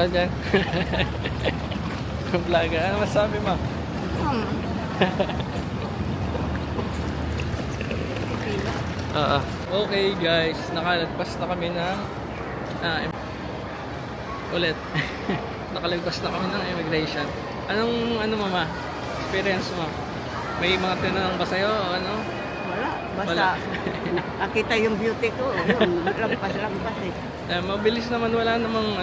ka dyan. Vlogger, ano masabi mo? Okay guys, nakalagpas na kami ng ulit. Nakalagpas na kami ng immigration. Anong mama? Experience mo? May mga tinanong ba sa'yo o ano? Wala. Basta Wala. nakita yung beauty ko. Yun, lampas eh. Mabilis naman, wala namang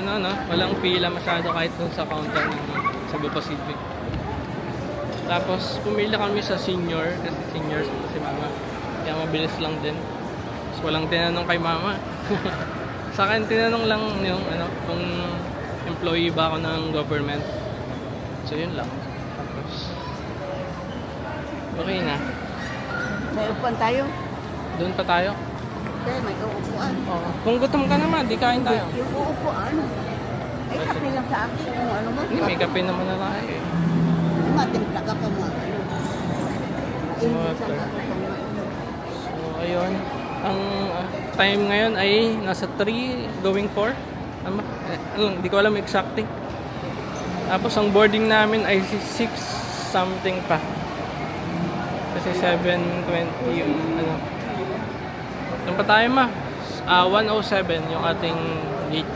walang pila masyado kahit dun sa counter ng Cebu Pacific. Tapos pumili kami sa senior kasi senior si mama. Kaya mabilis lang din. Tapos walang tinanong kay mama. Sa akin tinanong lang yung kung employee ba ako ng government. So yun lang. Tapos okay na. May upuan tayo. Doon pa tayo. Okay, may uupuan. Oo. Kung gutom ka naman, di kain tayo. Yung uupuan. Ay, kape lang sa akin kung ano mo. Hindi, may kape naman na tayo eh. Matimpla ka pa mo. Water. So, ayun. Ang time ngayon ay nasa 3 going 4. Hindi ko alam exactly. Tapos ang boarding namin ay 6 something pa. Kasi 7:20 yung Doon pa tayo 1:07 yung ating gate.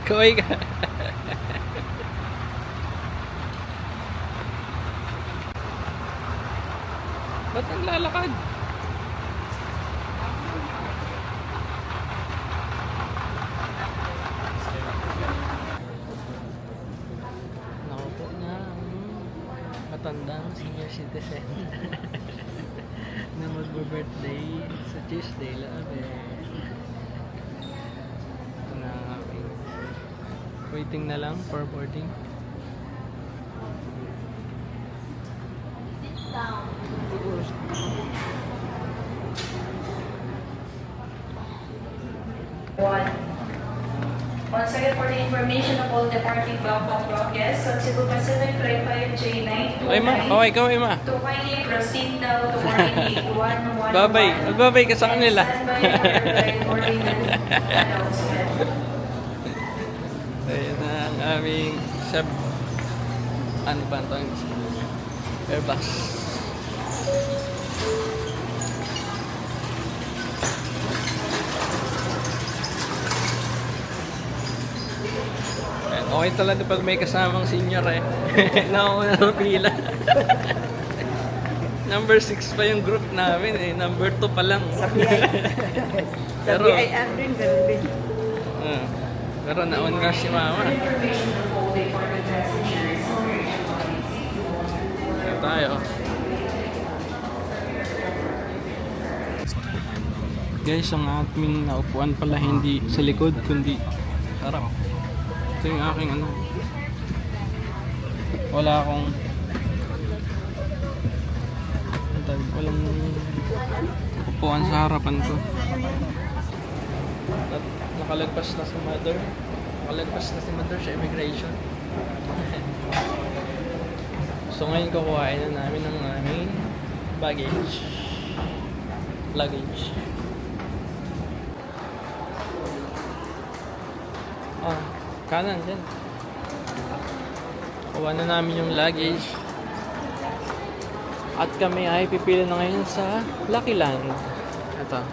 Kaway ka. Ba't naglalakad? Nakaupo na ang matandang senior citizen na magbo-birthday sa Tuesday lang waiting na lang for boarding. Once again, for the information of all departing Bangkok route guests on Cebu Pacific Flight 5J929, Ay ma, ikaw ma. to kindly proceed now to boarding gate 111. Babay, magbabay ka sa kanila. Stand by for your flight boarding announcement. Ayan na ang aming ano ba ito? Airbus. Ayan, okay talaga pag may kasamang senior eh. Nauna ng pila. Number 6 pa yung group namin eh. Number 2 pa lang. Sa BIR din, ganun din. Pero naon nga si mama. Kaya tayo. Guys, ang ating naupuan pala hindi sa likod, kundi harap. Ito yung aking wala akong walang upuan sa harapan ko. At nakalagpas na si mother. Nakalagpas na si mother sa immigration. So ngayon kukuhain na namin ng aming luggage. Kanan dyan. Kuha na namin yung luggage. At kami ay pipili na ngayon sa Lucky Land. Ito.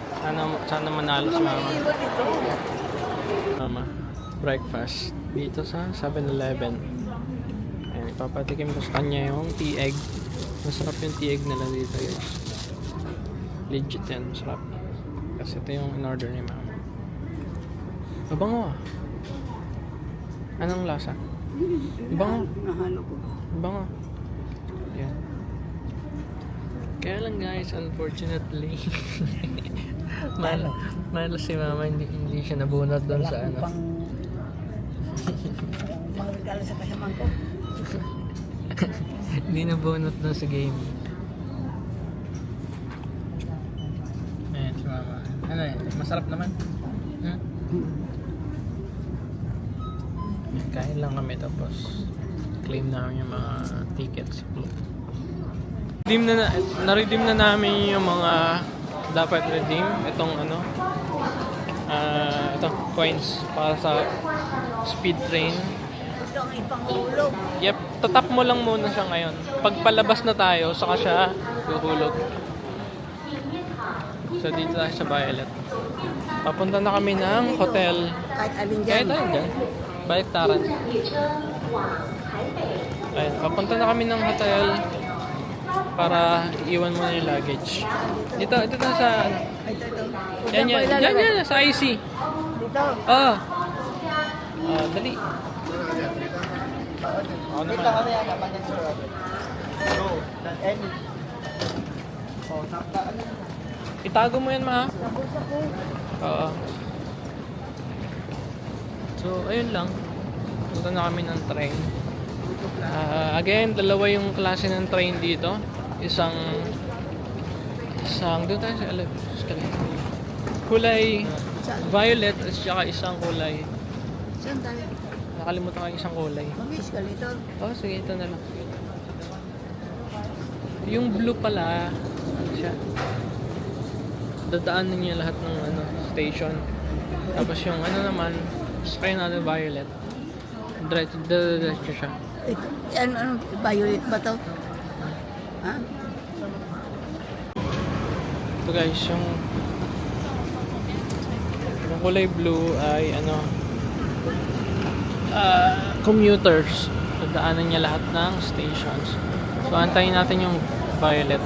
Sana manalo si mama. Mama, breakfast dito sa 7-Eleven. Ayan, ipapatikim ko sa kanya yung tea egg. Masarap yung tea egg nila dito guys. Legit yan, masarap. Kasi ito yung in-order ni mama. Mabango ah. Anong lasa? Mabango. Nahalo ko. Mabango. Yan. Kaya lang guys, unfortunately Malo si mama, hindi siya nabunot doon sa Mga regalo sa kasamang ko. Hindi nabunot doon sa game. Ayan si mama. Ano yan? Masarap naman. Kain lang kami tapos claim namin yung mga tickets. Na-redeem na namin yung mga dapat redeem. Itong ano, ito, coins para sa speed train. Ito ang ipangulog. Yep, tatap mo lang muna siya ngayon. Pag palabas na tayo, saka siya huhulog. So dito tayo sa Violet. Papunta na kami ng hotel. Kahit alin dyan. Kahit tayo dyan. Baliktaran. Ayun, papunta na kami ng hotel para iwan mo na yung luggage. Ito na sa ano. Ito. Yan, sa IC. Dito. Ah. Dali. Ako naman. Itago mo yan, ma. Oo. So, ayun lang. Punta na kami ng train. Again, dalawa yung klase ng train dito. Isang doon tayo sa kulay violet at saka isang kulay. Saan tayo? Nakalimutan ko yung isang kulay. Mag-escalator. Oh, sige, ito na lang. Yung blue pala, ano siya? Dadaanan niya lahat ng ano, station. Tapos yung ano naman, sakay natin violet. Diretso siya. Ito. Ano, violet ba to? Ha? Ito guys, yung kulay blue ay ano, commuters. Dadaanan niya lahat ng stations. So, antayin natin yung violet.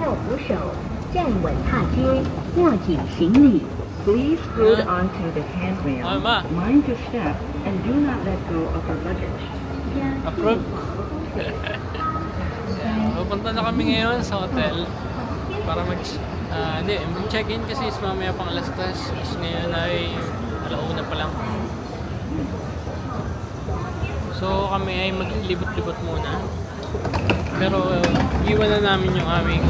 握扶手，站稳踏阶，握紧行李。Please hold on to the handrail, Ma. mind your step, and do not let go of your luggage. Approve. Pupunta na kami ngayon sa hotel para mag-check-in kasi is mamaya pang alas 3. Tapos ngayon ay alauna pa lang. So kami ay maglibot-libot muna. Pero iwan na namin yung aming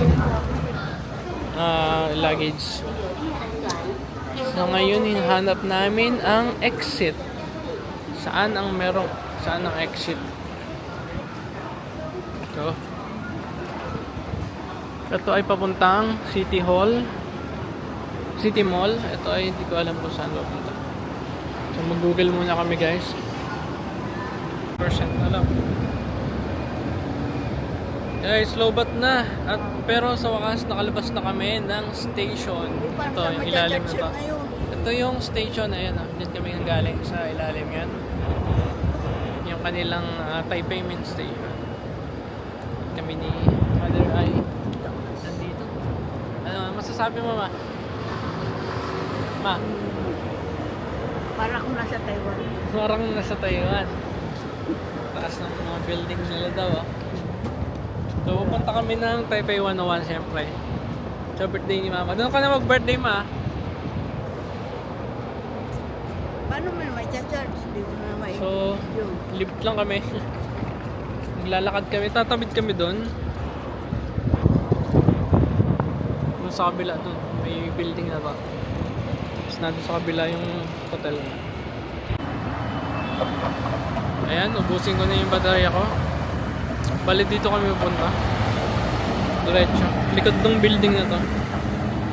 luggage. So ngayon hinahanap namin ang exit. Saan ang exit? Ito ay papuntang City Mall. Ito ay hindi ko alam kung saan papunta. So mag-google muna kami guys. % alam. Guys, lobat na. Pero sa wakas nakalabas na kami ng station. Ito yung ilalim na to. Ito yung station, ayan o. Diyan kami galing sa ilalim yan. Yung kanilang Taipei Main Station. Kami ni Mother Ai. Nandito. Ano masasabi mo, ma? Ma? Para kung nasa Taiwan. Parang nasa Taiwan. Taas ng mga buildings nila daw, oh. So, pupunta kami ng Taipei 101, siyempre. Sa birthday ni Mama. Doon ka na mag-birthday, ma? Paano mo na may charge? Hindi mo na may So, lift lang kami. Naglalakad kami. Tatabid kami doon. Doon sa kabila, doon. May building na ba? Tapos nandun sa kabila yung hotel. Ayan, ubusin ko na yung baterya ko. Bali dito kami pupunta. Diretso. Likod ng building na to.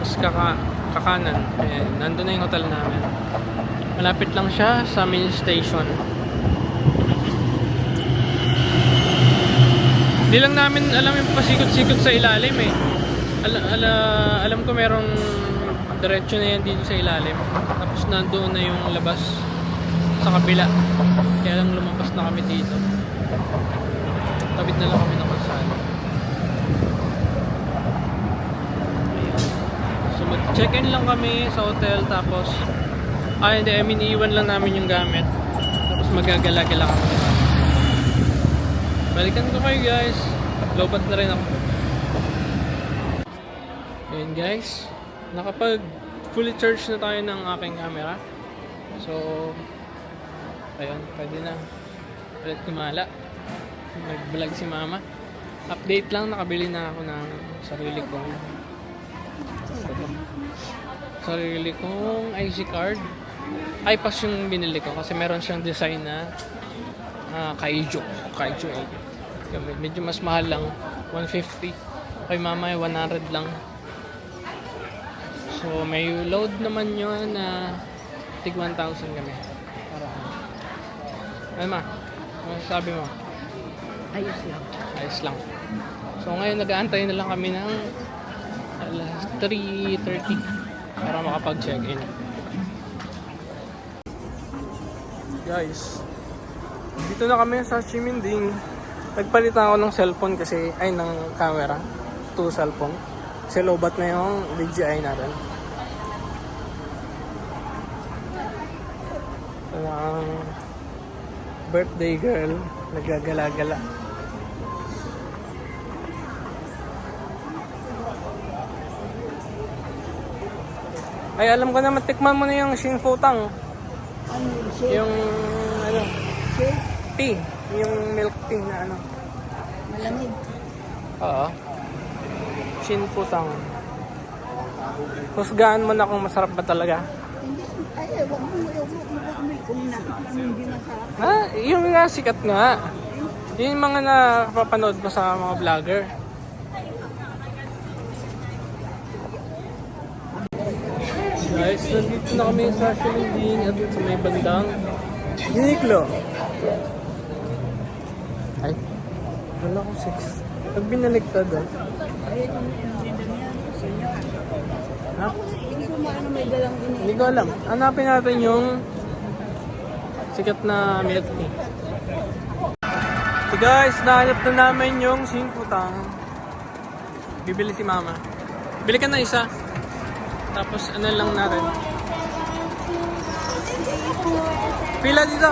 Tapos kakanan. Ayan, nandun na yung hotel namin. Malapit lang siya sa main station. Hindi lang namin alam yung pasikot-sikot sa ilalim eh. Alam ko merong diretso na yan dito sa ilalim. Tapos nandoon na yung labas sa kabila. Kaya lang lumabas na kami dito. Tabit na lang kami ng kalsada. So mag-check-in lang kami sa hotel tapos iwan lang namin yung gamit. Tapos magagala-gala kami. Balikan ko kayo guys. Lobat na rin ako. Ayun guys. Nakapag fully charge na tayo ng aking camera. So ayun, pwede na ulit kumala. Nag-vlog si Mama. Update lang, nakabili na ako ng sarili kong IC card. iPass yung binili ko kasi meron siyang design na Kaijo. Medyo mas mahal lang. 150. Kay mama ay 100 lang. So may load naman yun na tig 1,000 kami. Para ano ma? Ano sabi mo? Ayos lang. Ayos lang. So ngayon nag-aantay na lang kami ng alas 3:30 para makapag-check-in. Guys, dito na kami sa Chiminding. Nagpalit na ako ng cellphone kasi, ay ng camera. 2 cellphone. Kasi lobat na yung DJI natin. Ito na ang birthday girl. Nagagala-gala. Ay, alam ko na, matikman mo na yung Shin Futang. Ano yung shake? Yung, ano, Shake? tea. Yung milk tea na ano. Malamig. Oo. Shin Futang. Husgaan mo na kung masarap ba talaga. Hindi. Ay, wag mo kung hindi masarap. Ha? Yung nga sikat nga. Yung mga napapanood mo sa mga vlogger. Guys, nandito na kami sa Shilinding at sa may bandang Uniqlo. Ay, wala ko 6. Pag binaliktad ah. Ha? Hindi ko maano may dalang Hindi ko alam. Hanapin natin yung sikat na milk tea. So guys, nahanap na namin yung Shin Futang. Bibili si mama. Bili ka na isa. Tapos ano lang natin. Pila dito.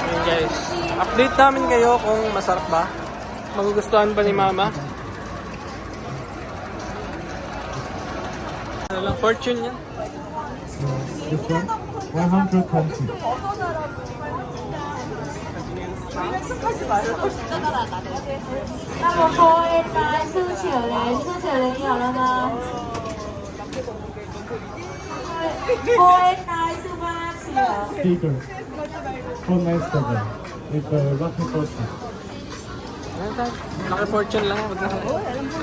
Ayan guys. Update namin kayo kung masarap ba. Magugustuhan ba ni mama. Ano lang, fortune yan. This one, 120. 那么 489诉求人，诉求人有了吗？489诉八九。 Bigger. 497. It's a lucky fortune. Ano tayo? Lucky fortune lang. Wag na.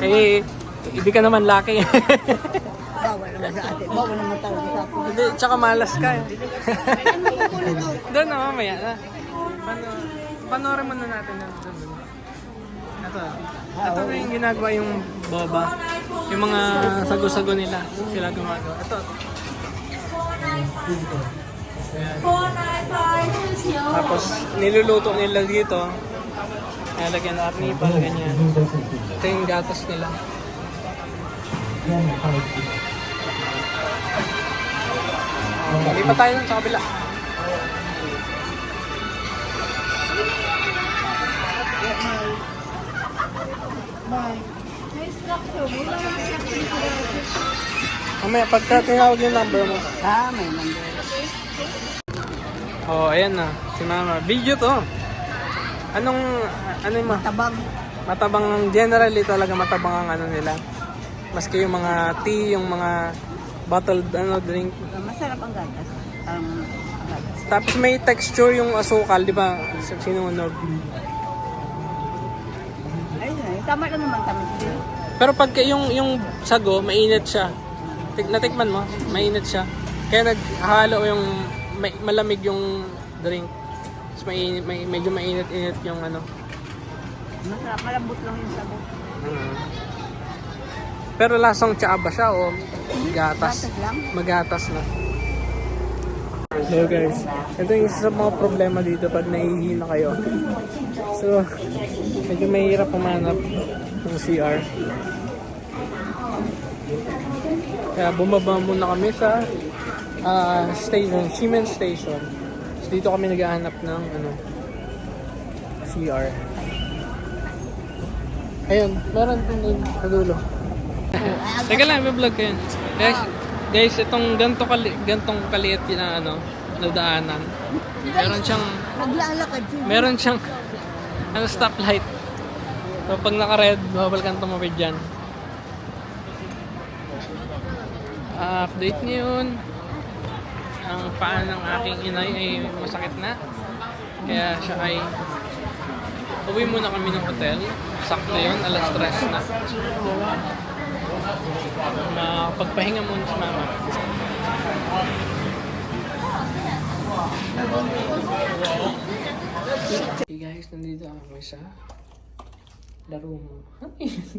Eh, hindi ka naman lucky. Bawal naman sa atin. Bawal naman talaga sa atin. Hindi, tsaka malas ka eh. Doon na, mamaya na. Panoorin muna natin na doon. Ito. Ito na yung ginagawa yung boba. Yung mga sago-sago nila. Sila gumagawa. Ito. Ayan. 495诉求。 Tapos niluluto nila dito. Nalagyan ng arnipa, ganyan. Ito yung gatas nila. Lipat tayo sa kabila. Mamaya, pagka tinawag yung number mo. May number. Oh, ayan na. Si mama. Video to. Anong, ano yung Tabag. matabang, generally talaga matabang ang ano nila. Maski yung mga tea, yung mga bottled drink. Masarap ang gatas. Gatas. Tapos may texture yung asukal, di ba? Sinunog. Ayun na. Tama lang naman kami. Pero pag yung sago, mainit siya. Natikman mo, mainit siya. Kaya naghalo yung malamig yung drink. Tapos medyo mainit-init yung ano. Masarap. Malambot lang yung sabot. Pero lasang tsaa ba siya o gatas? Gatas lang. Magatas na. So guys, ito yung isa sa mga problema dito pag nahihina kayo. So, medyo mahirap pumanap ng CR. Kaya bumaba muna kami sa station, Siemens Station. So, dito kami naghahanap ng CR. Ayun, meron din sa dulo. Teka lang, may vlog ko yan. Guys, itong gantong kaliit na na daanan. Meron siyang stoplight. So pag naka-red, bawal kang tumawid dyan. Update niyo yun. Ang paa ng aking inay ay masakit na. Kaya siya ay uwi muna kami ng hotel. Sakto yun, alas 3 na. Pagpahinga muna si mama. Hey guys, nandito kami sa laro mo.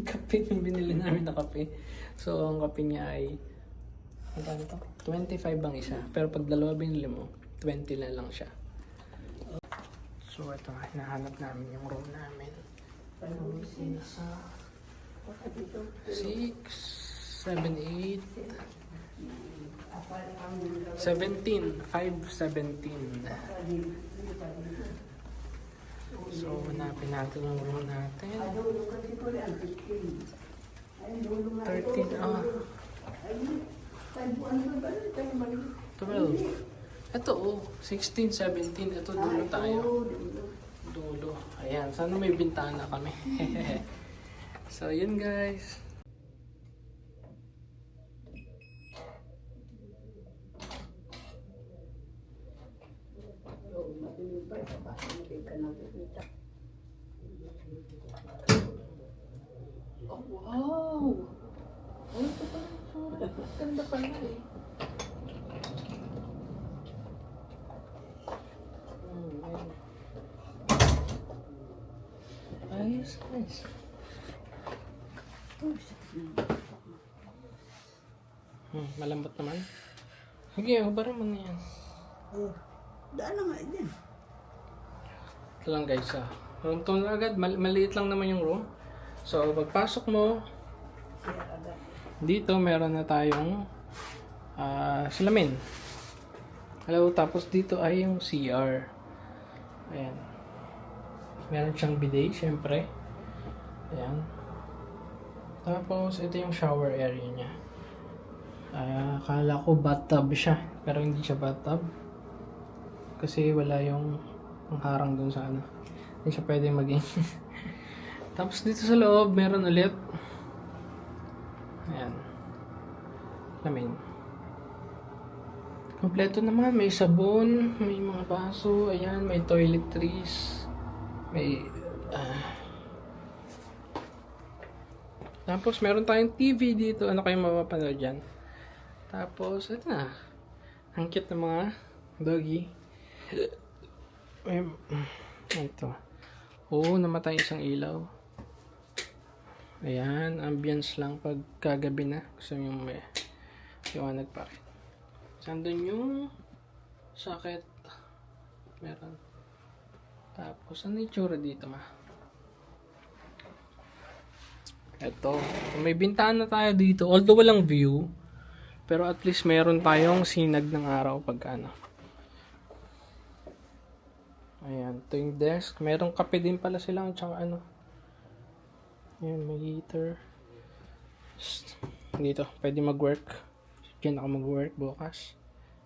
Kape yung binili namin na kape. So, ang kape niya ay 25 bang isa. Pero pag dalawa binili mo, 20 na lang siya. So, ito nga, hinahanap namin yung room namin. Sa 6, 7, 8, 17, 517. So, hanapin natin yung room natin. 13, 12. Ito, 16, 17. Ito, dulo tayo. Dulo. Ayan, sana may bintana kami. So, yun guys. Oh, wow! Ay, ito pala yung tsura. Ganda pala eh. Ayos, nice. Malambot naman. Sige, hubarin mo na yan. Daan na nga yan. Ito lang guys, room tour na agad. Maliit lang naman yung room. So, pagpasok mo, dito meron na tayong salamin. Hello, tapos dito ay yung CR. Ayan. Meron siyang bidet, syempre. Ayan. Tapos, ito yung shower area niya. Akala ko bathtub siya, pero hindi siya bathtub. Kasi wala yung pangharang dun sa ano. Hindi siya pwede maging. Tapos dito sa loob, meron ulit. Ayan. Lamin. Kompleto naman. May sabon, may mga baso, ayan, may toiletries, may... Tapos meron tayong TV dito. Ano kayong mapapanood dyan? Tapos, ito na. Ang cute ng mga doggy. Ito. Oo, namatay isang ilaw. Ayan, ambience lang pag kagabi na. Gusto nyo may liwanag pa rin. Sandun yung socket. Meron. Tapos, ano yung tsura dito ma? Ito. May bintana tayo dito. Although walang view. Pero at least meron tayong sinag ng araw pagka ano. Ayan. Ito yung desk. Merong kape din pala silang. Tsaka ano. Ayan. May heater. Dito. Pwede mag-work. Diyan ako mag-work bukas.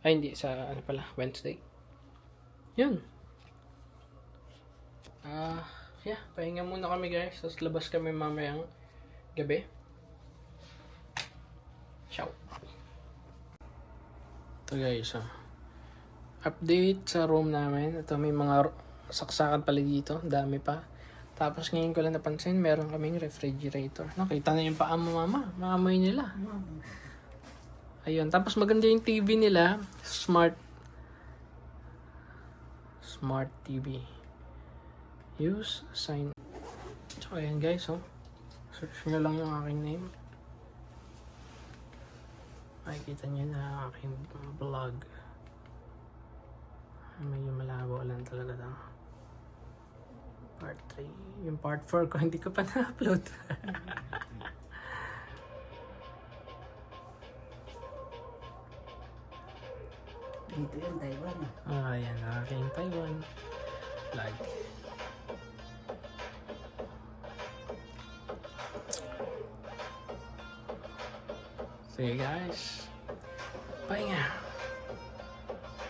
Ay hindi. Sa ano pala. Wednesday. Yun. Yeah. Pahinga muna kami guys. Tapos labas kami mamayang gabi. Ciao. Ito guys, update sa room namin. Ito may mga saksakan pala dito. Dami pa. Tapos ngayon ko lang napansin, meron kaming refrigerator. Nakita na yung paa mo mama. Maamoy nila. Ayun. Tapos maganda yung TV nila. Smart TV. Use, sign. Tsaka yan guys, search nyo lang yung aking name. Makikita nyo na ang aking vlog. Medyo malabo lang talaga ito. Part 3. Yung part 4 ko, hindi ko pa na-upload. Dito yung Taiwan. Ayan, aking Taiwan vlog. Sige guys. Pahinga.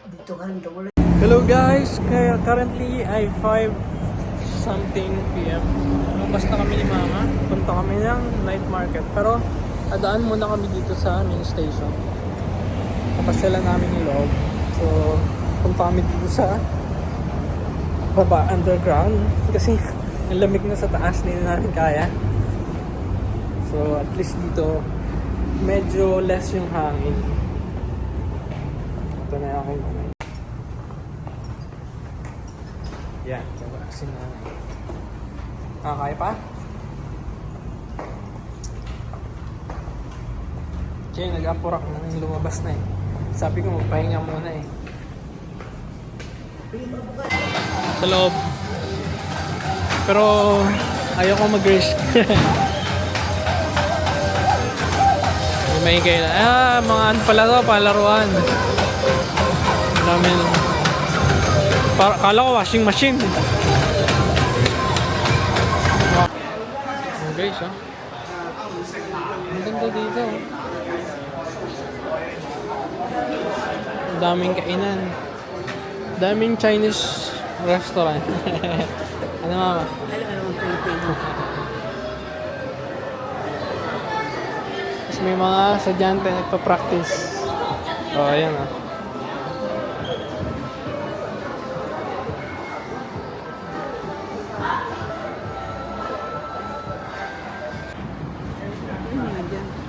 Dito ka rin tuloy. Hello guys. Kaya currently ay 5 something PM. Basta kami ni mama. Punta kami ng night market. Pero adaan muna kami dito sa main station. Kapasyalan namin yung loob. So punta kami dito sa baba underground kasi ang lamig na sa taas, hindi na natin kaya. So at least dito medyo less yung hangin. Ito na yung aking kamay. Yan, baba kasi na. Kaya pa? Kaya nag-apurak na lumabas na eh. Sabi ko magpahinga muna eh. Sa loob. Pero ayaw ko mag-risk. May kaya mga ano pala to, palaruan. Namin. Kala ko washing machine. Oh guys, oh. Ang ganda dito. Ang daming kainan. Daming Chinese restaurant. Ano mama? Alam mo, Pilipino. Tapos may mga sadyante nagpa-practice. Oh, ayan ah.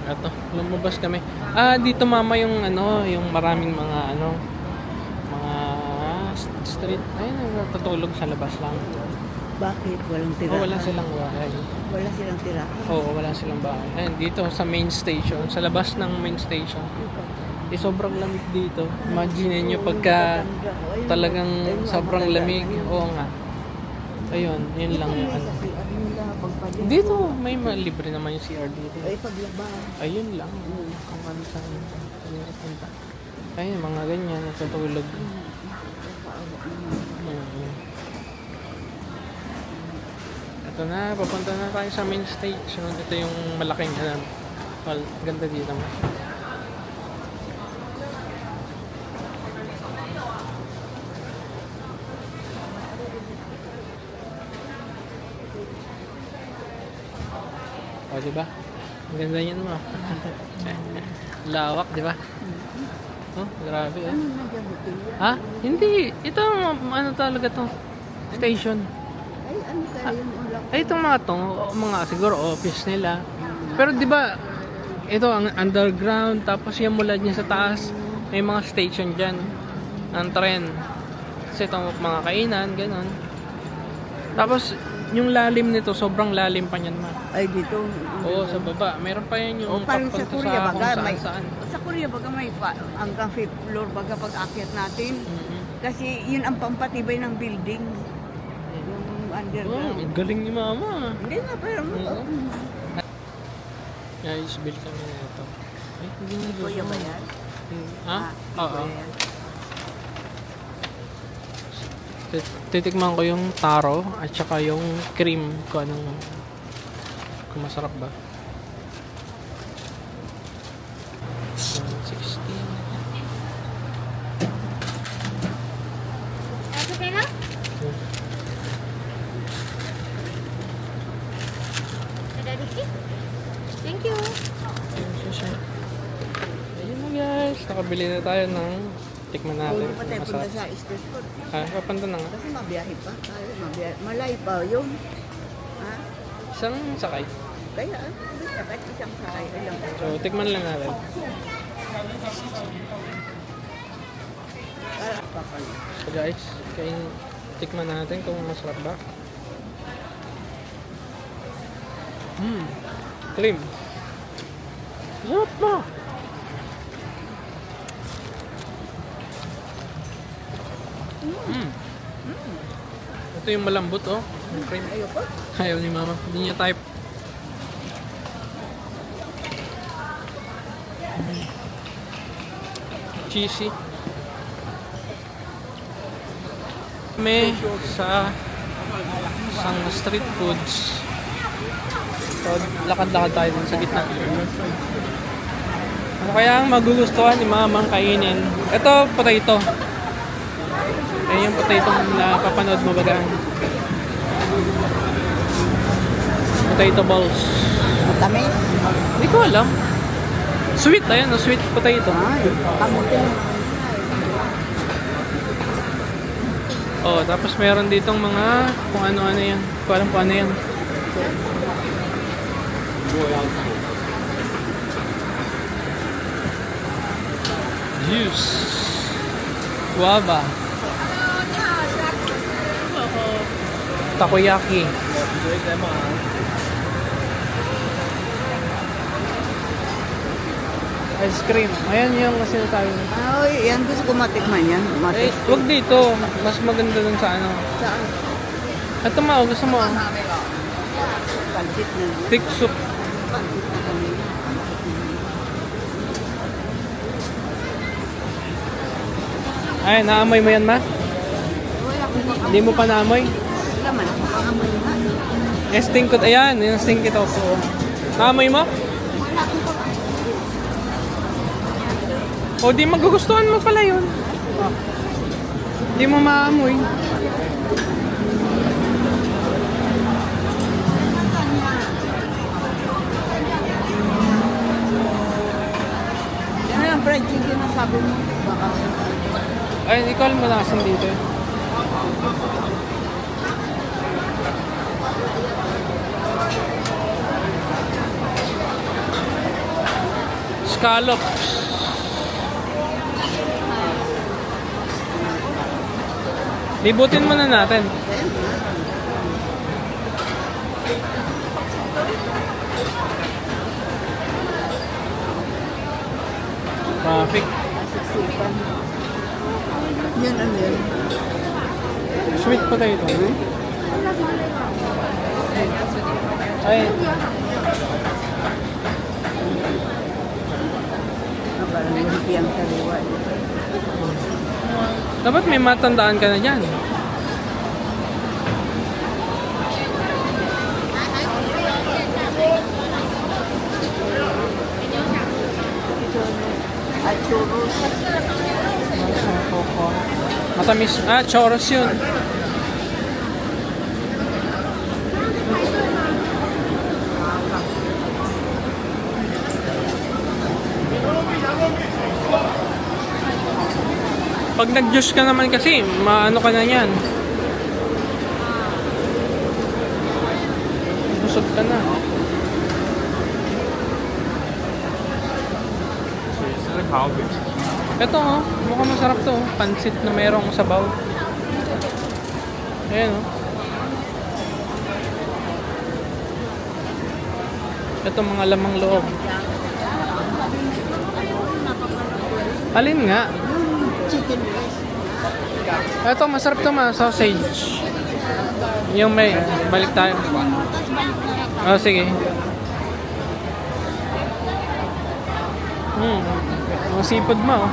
Ito, lumabas kami. Dito mama yung ano, yung maraming mga ano, mga street. Ayun, natutulog sa labas lang. Bakit? Walang Oh, tirahan? wala silang bahay. Wala silang tirahan. Oo, wala silang bahay. Ayun, dito sa main station, sa labas ng main station. Sobrang lamig dito. Imagine nyo pagka talagang sobrang lamig. Oo nga. Ayun, yun lang yung ano. Dito, may libre naman yung CR dito. Ay, paglaba. Ayun lang. Kung ano sa punta. Ayun, mga ganyan, natutulog. Ito na, papunta na tayo sa main station. Ito yung malaking well, ganda dito mo. O, diba? Ang ganda yan mo. Lawak, diba? Oh, grabe eh. Ha? Hindi. Ito, ano talaga to? Station. Ay, ano kaya yung ulap? Ay, itong mga to, mga siguro office nila. Pero di ba ito ang underground, tapos yung mula niya sa taas, may mga station dyan. Ang tren. Kasi itong mga kainan, ganun. Tapos, yung lalim nito, sobrang lalim pa niyan ma. Ay, dito. Oo, sa baba. Meron pa yan yung Parang sa papunta Korea, kung baga, may, saan-saan. sa Korea, baga may hanggang 5th floor, baga pag-akyat natin. Kasi yun ang pampatibay ng building. Yung Oh, underground. ang galing ni mama. Hindi nga, pero Guys, bill kami na ito. Ay, hindi na Kuya ba yan? Ha? Oo. Kuya yan. Titikman ko yung taro at saka yung cream kung anong kung masarap ba. 160. Okay na? Thank you. Ayun na guys, nakabili na tayo ng tikman natin. Huwag pa tayo punta Masarap. sa street food. Papunta na nga. Kasi mabiyahe pa. Tayo, malay pa yun. Ha? Isang sakay. Kaya, kahit isang sakay lang. So, tikman lang natin. Para papalo. So guys, tikman natin kung masarap ba. Cream. Sarap ba? Ito yung malambot oh. Yung cream. Ayoko. Ayaw ni mama. Hindi niya type. Cheesy. Kami sa isang street foods. So, lakad-lakad tayo dun sa gitna. Ano kaya ang magugustuhan ni mamang kainin? Ito, potato. Ayan yung potato na papanood mo baga. Potato balls. Matamis? Hindi ko alam. Sweet, ayan, sweet potato. Ay, kamutin. Oh, tapos meron ditong mga kung ano-ano yan. Kung alam kung ano yan. Juice. Guava. Takoyaki. Ice cream. Ayan yung sinasabi mo. Ay, yan gusto ko matikman yan. Eh, wag dito. Mas maganda dun sa ano. Saan? Ito ma, gusto mo. Pansit na. Thick soup. Pansit na kanina. Ay, naamoy mo yan ma? Wala akong baka. Hindi mo pa naamoy? Wala man ako pangamoy nga. Yung stingkot, ayan, yung stingkot ako. Naamoy mo? Wala akong baka. O di magugustuhan mo pala yun. Hindi mo maamoy. Yan ang fried chicken na sabi mo. Baka. Ay, hindi ko alam malasan dito. Scallops. Libutin muna natin. Traffic. Yan ano yan. Sweet potato. Ay, Parang lumpiang sariwa. dapat may matandaan ka na dyan. At churros. Matamis. Ah, choros yun. Pag nag-juice ka naman kasi, maano ka na yan. Busog ka na. Ito oh, mukhang masarap to. Pansit na mayroong sabaw. Ayan oh. Ito mga lamang loob. Alin nga? Chicken breast. Ito masarap to ma, sausage. Yung may, balik tayo. Oh, sige. Ang seafood mo oh.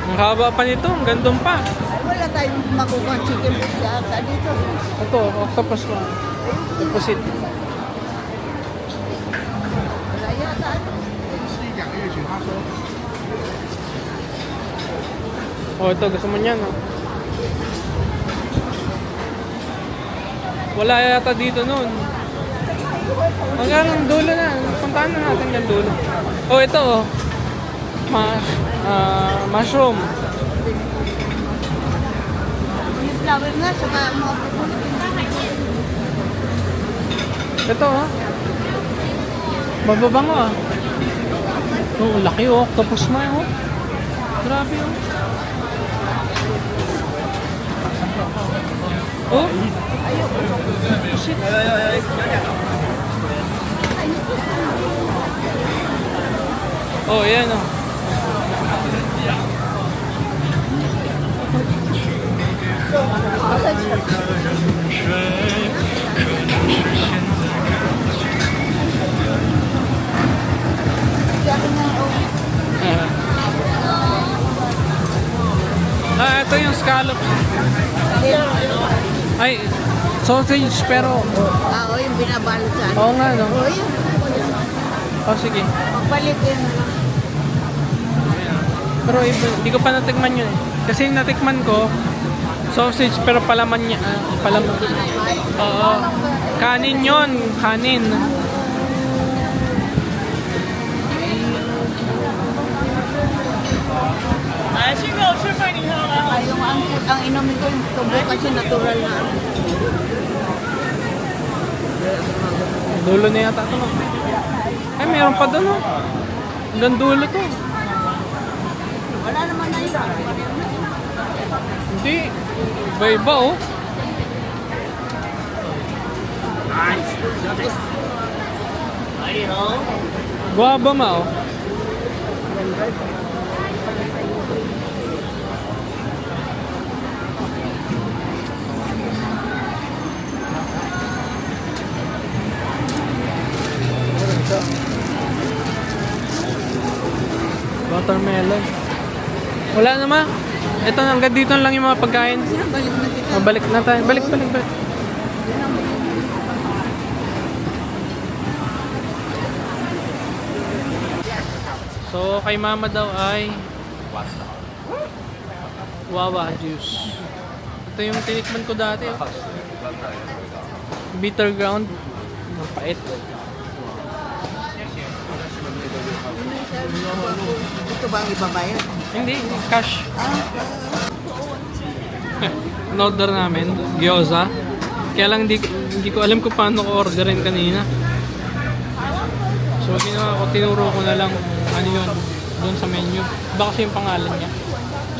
Ang haba pa nito, ang gandong pa. Ay, wala tayong makukuha chicken breast yata dito. Ito, octopus mo. Opposite. Wala yata. Oh, ito, gusto mo niyan oh. Wala yata dito nun. Hanggang dulo na. Puntahan na natin yung dulo. Oh, ito oh. Mushroom. Yung flower nga, saka mga Ito oh. Mababango ah. Oh, laki oh. Octopus mo oh. Grabe oh. Oh. Shit. Oh, yan oh. Ito yung scallop. Ay, sausage pero... Oo, yung binabalot sa ano. Oo nga, no? Oo, yun. Oh, sige. Magpalit din na lang. Pero hindi ko pa natikman yun eh. Kasi yung natikman ko, sausage pero palaman niya. Palaman. Oo. Kanin yun. Kanin. Yung ang inumin ko yung tubo kasi natural na. Dulo na yata ito. Ay, meron pa doon. Hanggang dulo to. Wala naman na yun. Hindi. Iba-iba oh. Guava ma oh. Watermelon. Wala naman. Ito hanggang dito lang yung mga pagkain. Balik na tayo. Balik. So, kay mama daw ay guava juice. Ito yung tinikman ko dati. Oh. Bitter ground. Ang pait. Ito ba ang ibabayad? Hindi, cash. In-order namin, gyoza. Kaya lang hindi ko alam kung paano ko orderin kanina. So, ginawa ko, tinuro ko na lang ano yun, doon sa menu. Iba kasi yung pangalan niya.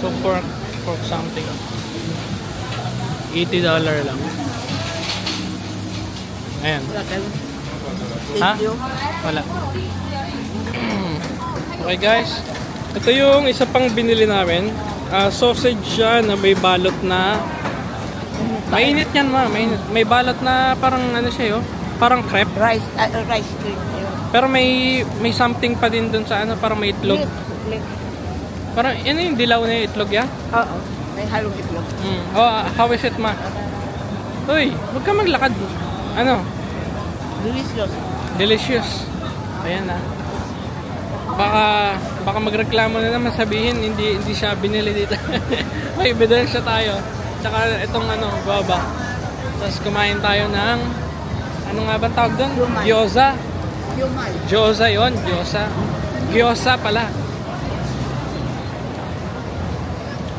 So, pork something. $80 lang. Ayan. Wala kayo. Ha? Thank you. Wala. Okay guys, ito yung isa pang binili namin. Sausage siya na may balot na mainit yan ma, mainit. May balot na parang ano siya yo, parang crepe. Rice cream. Pero may something pa din dun sa ano, parang may itlog. Parang ano yung dilaw na yung itlog ya? Oo. May halong itlog. Oh, how is it ma? Uy, huwag ka maglakad. Ano? Delicious. Delicious. Ayan na. Baka magreklamo na naman, sabihin hindi siya binili dito. May ebidensya tayo. Tsaka itong ano, guava. Tapos kumain tayo ng ano nga ba tawag doon? Yumay. Gyoza. Yumay. Gyoza yon, gyoza. Gyoza pala.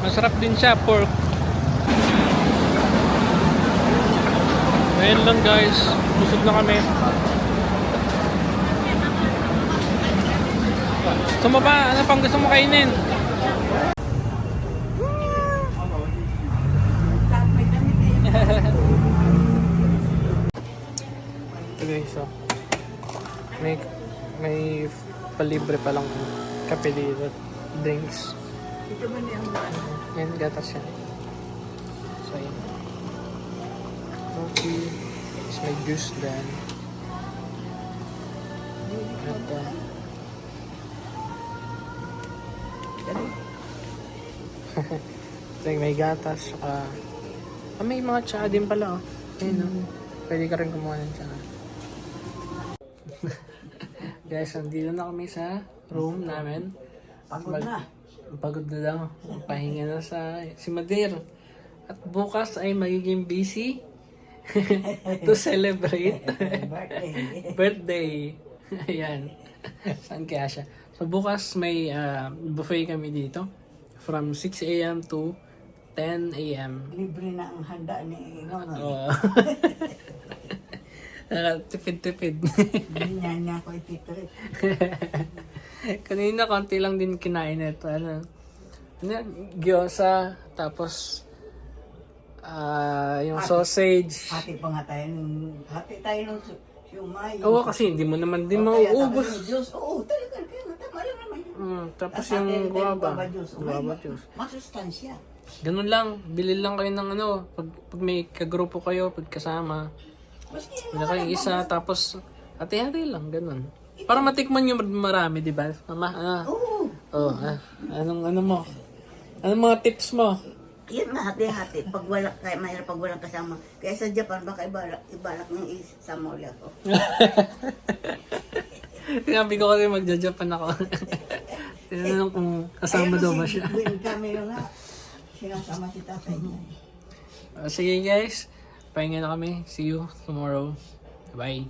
Masarap din siya, pork. Ngayon lang guys, busog na kami. So ba, ano pang gusto mo kainin? Ito guys, so may palibre palang kape dito, drinks. Ito ba niya ang Yan, gatas yan. So yun. Coffee, is may juice din. Ito. So, may gatas, saka may mga tsaa din pala, oh. Ayun, oh. Pwede ka rin kumuha ng tsaa. Guys, nandito na kami sa room namin. Pagod na. Pagod na daw. Pahinga na si Madir. At bukas ay magiging busy to celebrate birthday. Ayan. Saan kaya siya? So bukas may buffet kami dito. From 6 a.m. to 10 a.m. Libre na ang handa ni Nonoy. Oo. Tipid-tipid. Hindi niya ako ititrip. Kanina konti lang din kinain ito. Ano gyoza, tapos yung sausage. Hati pa nga tayo ng siumay. Oo, kasi hindi mo naman din mauubos. Oo, talaga. Kaya tama lang naman yun. Tapos yung guava. Guava juice. Masustansya. Ganun lang. Bili lang kayo ng ano. Pag may kagrupo kayo, pag kasama. Maski Bili kayong isa, tapos hati-hati lang. Ganun. Para matikman nyo marami, di ba? Mama, oo. Ano mo? Anong mga tips mo? Yan nga, hati-hati. Pag mahirap pag walang kasama. Kaya sa Japan, baka ibalak ng isama ulit ako. Sinabi ko kasi magja-Japan ako. Tinanong kung kasama daw ba siya. Kami yung nga, sinasama si tatay niya. Sige guys, pahinga na kami. See you tomorrow. Bye.